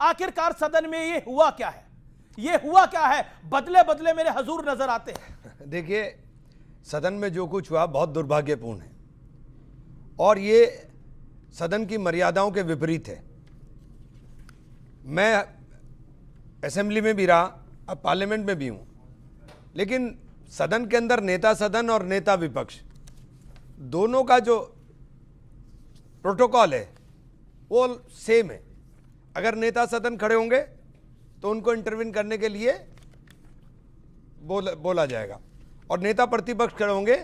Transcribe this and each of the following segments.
आखिरकार सदन में ये हुआ क्या है? ये हुआ क्या है? बदले बदले मेरे हजूर नजर आते हैं। देखिए, सदन में जो कुछ हुआ बहुत दुर्भाग्यपूर्ण है और ये सदन की मर्यादाओं के विपरीत है। मैं असेंबली में भी रहा, अब पार्लियामेंट में भी हूं, लेकिन सदन के अंदर नेता सदन और नेता विपक्ष दोनों का जो प्रोटोकॉल है वो सेम है। अगर नेता सदन खड़े होंगे तो उनको इंटरवीन करने के लिए बोला जाएगा और नेता प्रतिपक्ष खड़े होंगे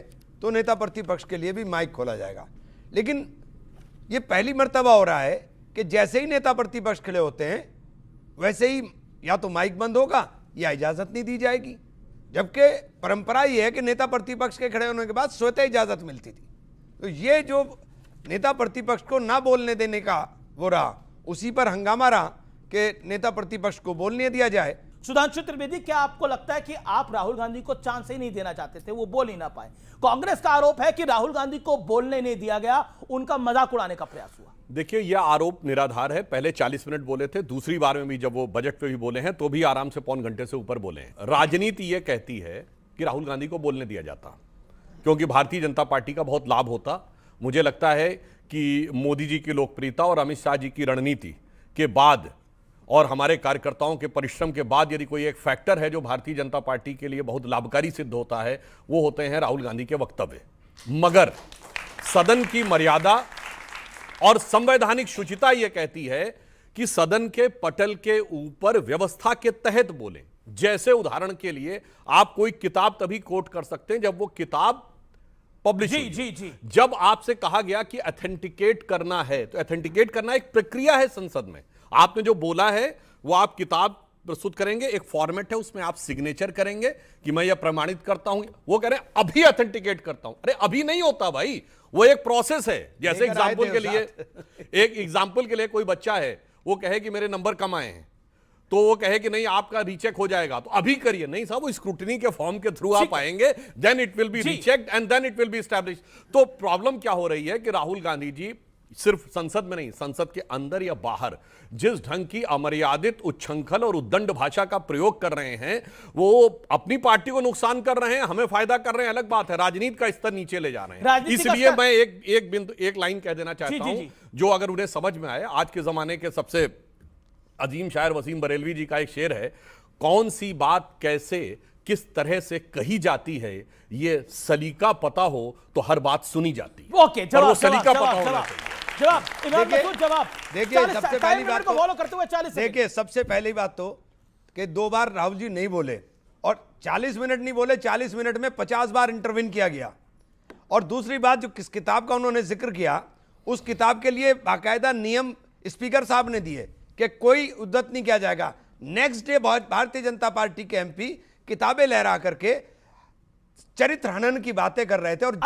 तो नेता प्रतिपक्ष के लिए भी माइक खोला जाएगा। लेकिन ये पहली मर्तबा हो रहा है कि जैसे ही नेता प्रतिपक्ष खड़े होते हैं वैसे ही या तो माइक बंद होगा या इजाजत नहीं दी जाएगी, जबकि परंपरा ये है कि नेता प्रतिपक्ष के खड़े होने के बाद स्वतः इजाजत मिलती थी। तो ये जो नेता प्रतिपक्ष को ना बोलने देने का वो रहा, उसी पर हंगामा रहा कि नेता प्रतिपक्ष को बोलने दिया जाए। सुधांशु त्रिवेदी, क्या आपको लगता है कि आप राहुल गांधी को चांस ही नहीं देना चाहते थे, वो बोल ही ना पाए? कांग्रेस का आरोप है कि राहुल गांधी को बोलने नहीं दिया गया, उनका मजाक उड़ाने का प्रयास हुआ। देखिए, यह आरोप निराधार है। पहले 40 मिनट बोले थे, दूसरी बार में भी जब वो बजट पे भी बोले हैं तो भी आराम से पौन घंटे से ऊपर बोले हैं। राजनीति यह कहती है कि राहुल गांधी को बोलने दिया जाता क्योंकि भारतीय जनता पार्टी का बहुत लाभ होता। मुझे लगता है कि मोदी जी की लोकप्रियता और अमित शाह जी की रणनीति के बाद और हमारे कार्यकर्ताओं के परिश्रम के बाद यदि कोई एक फैक्टर है जो भारतीय जनता पार्टी के लिए बहुत लाभकारी सिद्ध होता है, वो होते हैं राहुल गांधी के वक्तव्य। मगर सदन की मर्यादा और संवैधानिक शुचिता यह कहती है कि सदन के पटल के ऊपर व्यवस्था के तहत बोले। जैसे उदाहरण के लिए आप कोई किताब तभी कोट कर सकते हैं जब वो किताब पब्लिश जी जी जी। जब आपसे कहा गया कि ऑथेंटिकेट करना है, तो ऑथेंटिकेट करना एक प्रक्रिया है संसद में। आपने जो बोला है वो आप किताब प्रस्तुत करेंगे, एक फॉर्मेट है, उसमें आप सिग्नेचर करेंगे कि मैं यह प्रमाणित करता हूं। वो कह रहे हैं अभी ऑथेंटिकेट करता हूं। अरे अभी नहीं होता भाई, वो एक प्रोसेस है। जैसे एग्जाम्पल के लिए कोई बच्चा है, वो कहे कि मेरे नंबर कम आए हैं, तो वो कहे कि नहीं आपका रीचेक हो जाएगा, तो अभी करिए। नहीं साहब, वो स्क्रूटनी के फॉर्म के थ्रू आप आएंगे, then it will be rechecked and then it will be establish. तो प्रॉब्लम क्या हो रही है कि राहुल गांधी जी सिर्फ संसद में नहीं, संसद के अंदर या बाहर जिस ढंग की अमर्यादित, उच्छृंखल और उद्दंड भाषा का प्रयोग कर रहे हैं, वो अपनी पार्टी को नुकसान कर रहे हैं, हमें फायदा कर रहे हैं, अलग बात है। राजनीति का स्तर नीचे ले जा रहे हैं। इसलिए मैं एक लाइन कह देना चाहता हूं जो अगर उन्हें समझ में आए। आज के जमाने के सबसे अजीम शायर वसीम बरेलवी जी का एक शेर है, कौन सी बात कैसे किस तरह से कही जाती है, ये सलीका पता हो तो हर बात सुनी जाती है। ओके, जवाब, सलीका पता होना जवाब, जवाब। देखिए, सबसे पहली बात तो फॉलो करते हुए 40 देखिए, सबसे पहली बात तो कि 2 बार राहुल जी नहीं बोले और 40 मिनट नहीं बोले, 40 मिनट में 50 बार इंटरवीन किया गया। और दूसरी बात, जो किस किताब का उन्होंने जिक्र किया, उस किताब के लिए बाकायदा नियम स्पीकर साहब ने दिए कि कोई उद्धत नहीं किया जाएगा। Next day Bharatiya Janata party के एमपी किताबें लहरा करके चरित्र हनन की बातें कर रहे थे और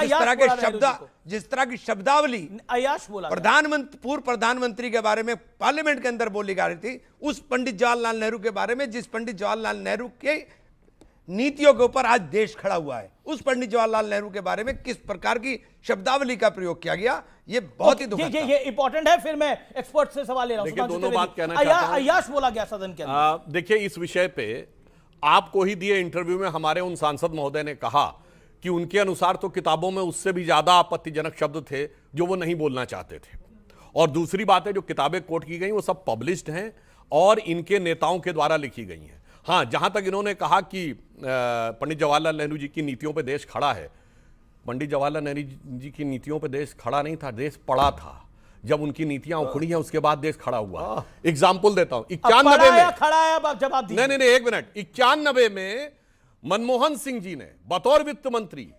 जिस तरह की शब्दावली अयाश बोला पूर्व प्रधानमंत्री के बारे में पार्लियामेंट के अंदर बोली जा रही थी, उस पंडित जवाहरलाल नेहरू के बारे में, जिस पंडित जवाहरलाल नेहरू के नीतियों के ऊपर आज देश खड़ा हुआ है, उस पंडित जवाहरलाल नेहरू के बारे में किस प्रकार की शब्दावली का प्रयोग किया गया, ये बहुत ही दुखद ये इंपॉर्टेंट है। फिर मैं एक्सपर्ट से सवाल ले रहा हूं। दोनों बात कहना चाहता हूं। अयाश बोला गया सदन के अंदर। देखिए, इस विषय पे आपको ही दिए इंटरव्यू में हमारे उन सांसद महोदय ने कहा कि उनके अनुसार तो किताबों में उससे भी ज्यादा आपत्तिजनक शब्द थे जो वो नहीं बोलना चाहते थे। और दूसरी बात है, जो किताबें कोट की गई वो सब पब्लिश्ड हैं और इनके नेताओं के द्वारा लिखी गई हैं। हाँ, जहां तक इन्होंने कहा कि पंडित जवाहरलाल नेहरू जी की नीतियों पे देश खड़ा है, पंडित जवाहरलाल नेहरू जी की नीतियों पे देश खड़ा नहीं था, देश पड़ा था। जब उनकी नीतियां उखड़ी हैं उसके बाद देश खड़ा हुआ। एग्जाम्पल देता हूं, 91 में खड़ा है। अब जवाब दीजिए। नहीं, एक मिनट। 91 में मनमोहन सिंह जी ने बतौर वित्त मंत्री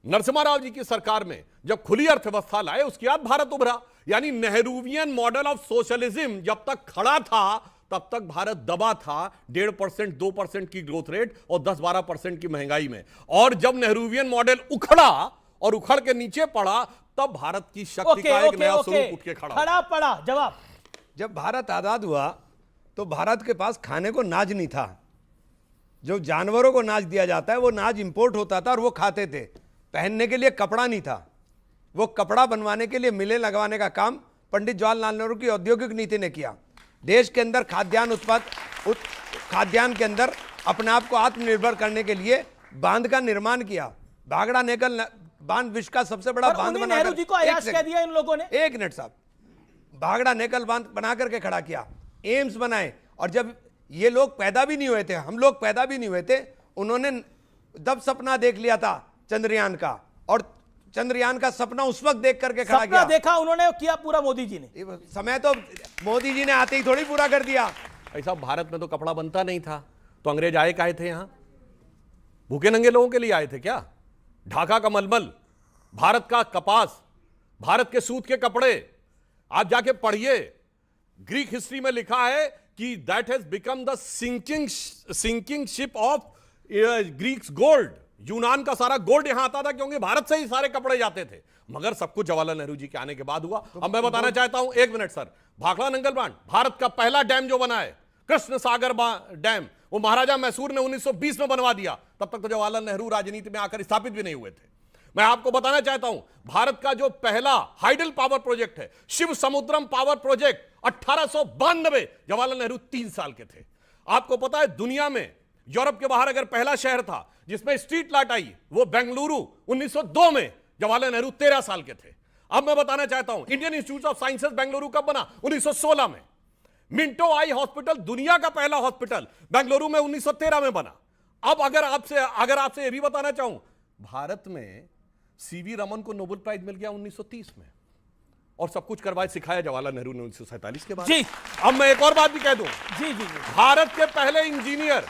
नरसिम्हा राव जी की सरकार में जब खुली अर्थव्यवस्था लाए, उसके बाद भारत उभरा। यानी नेहरूवियन मॉडल ऑफ सोशलिज्म जब तक खड़ा था तब तक भारत दबा था 1.5%, 2% की ग्रोथ रेट और 10-12% की महंगाई में। और जब नेहरूवियन मॉडल उखड़ा और उखड़ के नीचे पड़ा, तब भारत की शक्ति का एक नया स्वरूप उठ के खड़ा पड़ा। जवाब, जब भारत आजाद हुआ तो भारत के पास खाने को नाज नहीं था। जो जानवरों को नाज दिया जाता है वो नाज इंपोर्ट होता था और वो खाते थे। पहनने के लिए कपड़ा नहीं था, वो कपड़ा बनवाने के लिए मिलें लगवाने का काम पंडित जवाहरलाल नेहरू की औद्योगिक नीति ने किया। देश के अंदर खाद्यान्न के अंदर अपने आप को आत्मनिर्भर करने के लिए बांध का निर्माण किया। भाखड़ा नेकल बांध विश्व का सबसे बड़ा बांध बना, नेहरू जी को अयाश कह दिया इन लोगों ने। एक मिनट साहब, भाखड़ा नेकल बांध बना करके खड़ा किया, एम्स बनाए, और जब ये लोग पैदा भी नहीं हुए थे, हम लोग पैदा भी नहीं हुए थे, उन्होंने दब सपना देख लिया था चंद्रयान का, और चंद्रयान का सपना उस वक्त देख करके खड़ा किया। देखा उन्होंने, किया पूरा मोदी जी ने। समय तो मोदी जी ने आते ही थोड़ी पूरा कर दिया। ऐसा भारत में तो कपड़ा बनता नहीं था, तो अंग्रेज आए काहे थे यहां? भूखे नंगे लोगों के लिए आए थे क्या? ढाका का मलमल, भारत का कपास, भारत के सूत के कपड़े, आप जाके पढ़िए, ग्रीक हिस्ट्री में लिखा है कि that has become the sinking ship of Greeks gold. यूनान का सारा गोल्ड यहां आता था क्योंकि भारत से ही सारे कपड़े जाते थे। मगर सब कुछ जवाहरलाल नेहरू जी के आने के बाद हुआ। अब मैं बताना चाहता हूं, एक मिनट सर, भाखड़ा नंगल बांध भारत का पहला डैम जो बना है, कृष्ण सागर डैम, वो महाराजा मैसूर ने 1920 में बनवा दिया। तब तक तो जवाहरलाल नेहरू राजनीति में आकर स्थापित भी नहीं हुए थे। मैं आपको बताना चाहता हूं, भारत का जो पहला हाइडल पावर प्रोजेक्ट है, शिव समुद्रम पावर प्रोजेक्ट, 1892, जवाहरलाल नेहरू 3 साल के थे। आपको पता है दुनिया में यूरोप के बाहर अगर पहला शहर था जिसमें स्ट्रीट लाइट आई, वो बेंगलुरु 1902 में, जवाहरलाल नेहरू 13 साल के थे। अब मैं बताना चाहता हूं, Indian institute of sciences Bengaluru कब बना? 1916 में। मिंटो आई हॉस्पिटल, दुनिया का पहला हॉस्पिटल, बेंगलुरु में 1913 में बना। अब अगर आपसे यह भी बताना चाहूं, भारत में सीवी रमन को नोबेल प्राइज मिल गया 1930 में, और सब कुछ करवाए सिखाया जवाहरलाल नेहरू ने 1947 के बाद। जी। अब मैं एक और बात भी कह दूं, जी जी, भारत के पहले इंजीनियर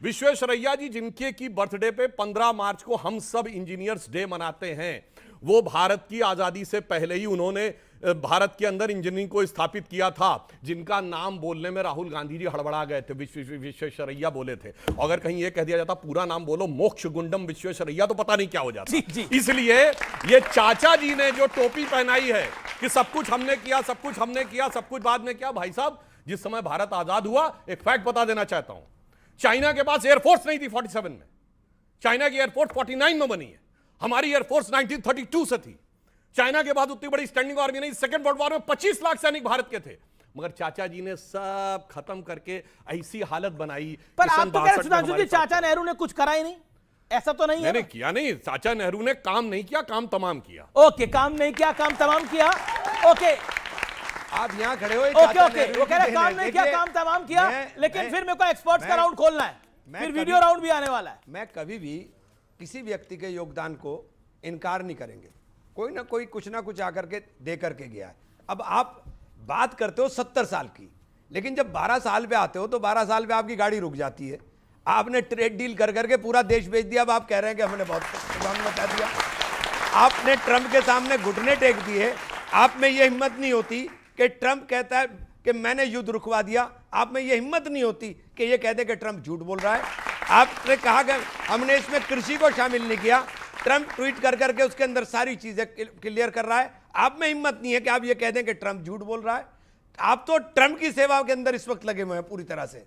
विश्वेश्वरैया जी जिनके की बर्थडे पे 15 मार्च को हम सब इंजीनियर्स डे मनाते हैं, वो भारत की आजादी से पहले ही उन्होंने भारत के अंदर इंजीनियरिंग को स्थापित किया था, जिनका नाम बोलने में राहुल गांधी जी हड़बड़ा गए थे, विश्वेश्वरैया बोले थे। अगर कहीं ये कह दिया जाता पूरा नाम बोलो, मोक्ष गुंडम विश्वेश्वरैया, तो पता नहीं क्या हो जाता। जी, जी। इसलिए ये चाचा जी ने जो टोपी पहनाई है कि सब कुछ हमने किया, सब कुछ हमने किया, सब कुछ बाद में किया, भाई साहब जिस समय भारत आजाद हुआ, एक फैक्ट बता देना चाहता हूं, चाइना के पास एयरफोर्स नहीं थी 47 में, चाइना की एयरफोर्स 49 में बनी है, हमारी एयरफोर्स 1932 से थी। चाइना के बाद उतनी बड़ी स्टैंडिंग आर्मी नहीं, सेकंड वर्ल्ड वॉर में 25 लाख सैनिक भारत के थे, मगर चाचा जी ने सब खत्म करके ऐसी हालत बनाई। पर आप तो कह रहे सुधांशु जी चाचा नेहरू ने कुछ करा ही नहीं, ऐसा तो नहीं है? मैंने किया नहीं, चाचा नेहरू ने काम नहीं किया, काम तमाम किया। ओके, काम नहीं किया, काम तमाम किया। ओके, आप यहां खड़े हो, ओके, वो कह रहे काम नहीं किया, काम तमाम किया, लेकिन फिर मेरे को एक्सपर्ट्स का राउंड खोलना है, फिर वीडियो राउंड भी आने वाला है। मैं कभी भी किसी व्यक्ति के योगदान को इनकार नहीं करेंगे, कोई ना कोई कुछ ना कुछ आकर के दे करके गया है। अब आप बात करते हो 70 साल की, लेकिन जब 12 साल पे आते हो तो 12 साल पे आपकी गाड़ी रुक जाती है। आपने ट्रेड डील कर करके पूरा देश बेच दिया। अब आप कह रहे हैं कि हमने बहुत बता दिया। आपने ट्रंप के सामने घुटने टेक दिए। आप में यह हिम्मत नहीं होती कि ट्रंप कहता है कि मैंने युद्ध रुकवा दिया, आप में यह हिम्मत नहीं होती कि यह कहते कि ट्रंप झूठ बोल रहा है। आपने कहा कि हमने इसमें कृषि को शामिल नहीं किया, ट्रंप ट्वीट कर करके उसके अंदर सारी चीजें क्लियर कर रहा है। आप में हिम्मत नहीं है कि आप ये कह दें कि ट्रंप झूठ बोल रहा है। आप तो ट्रंप की सेवा के अंदर इस वक्त लगे हुए हैं पूरी तरह से।